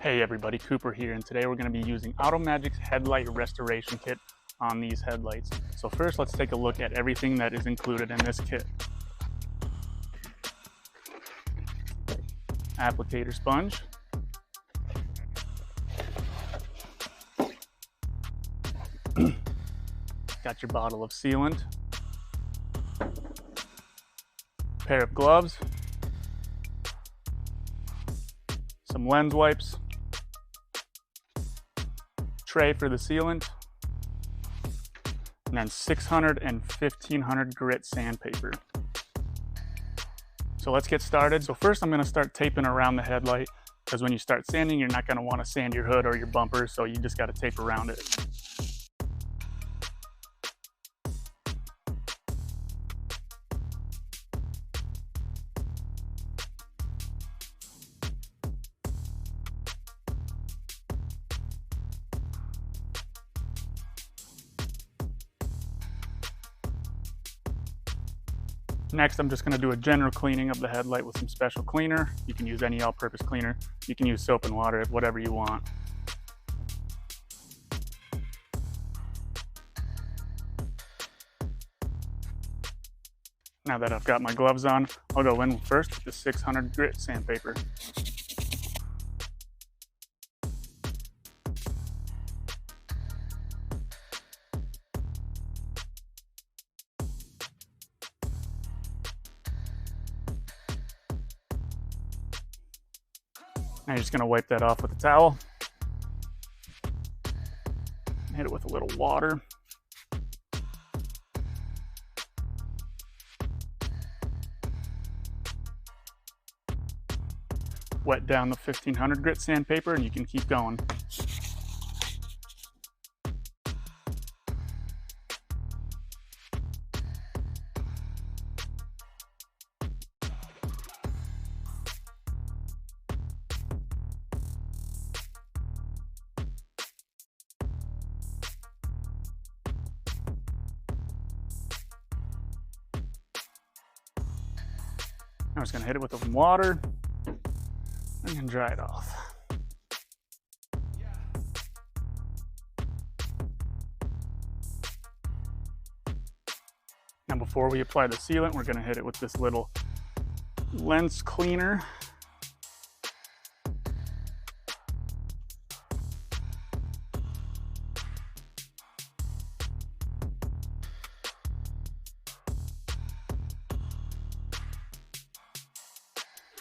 Hey everybody, Cooper here, and today we're going to be using Automagic's Headlight Restoration Kit on these headlights. So first, let's take a look at everything that is included in this kit. Applicator sponge, got your bottle of sealant, pair of gloves, some lens wipes, tray for the sealant, and then 600 and 1500 grit sandpaper. So let's get started. So first I'm going to start taping around the headlight, because when you start sanding, you're not going to want to sand your hood or your bumper, so you just got to tape around it. Next, I'm just going to do a general cleaning of the headlight with some special cleaner. You can use any all-purpose cleaner. You can use soap and water, whatever you want. Now that I've got my gloves on, I'll go in first with the 600 grit sandpaper. Now you're just going to wipe that off with a towel. Hit it with a little water. Wet down the 1500 grit sandpaper and you can keep going. I'm just going to hit it with some water and then dry it off. Now before we apply the sealant, we're going to hit it with this little lens cleaner.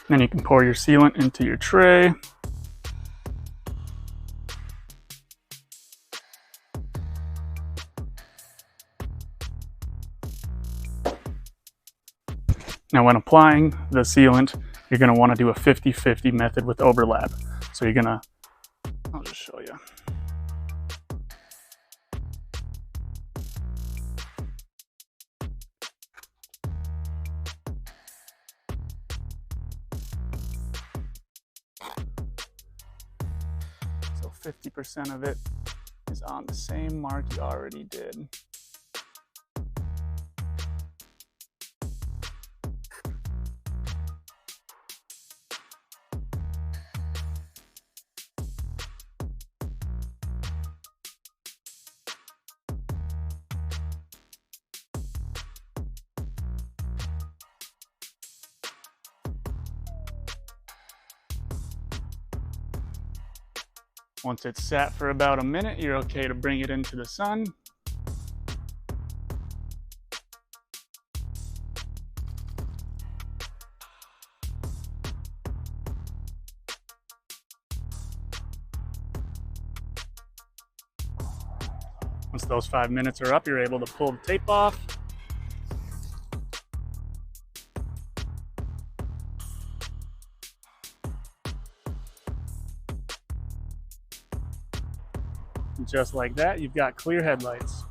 Then you can pour your sealant into your tray. Now when applying the sealant, you're going to want to do a 50-50 method with overlap. So you're going to, I'll just show you. So 50% of it is on the same mark you already did. Once it's sat for about a minute, you're okay to bring it into the sun. Once those 5 minutes are up, you're able to pull the tape off. Just like that, you've got clear headlights.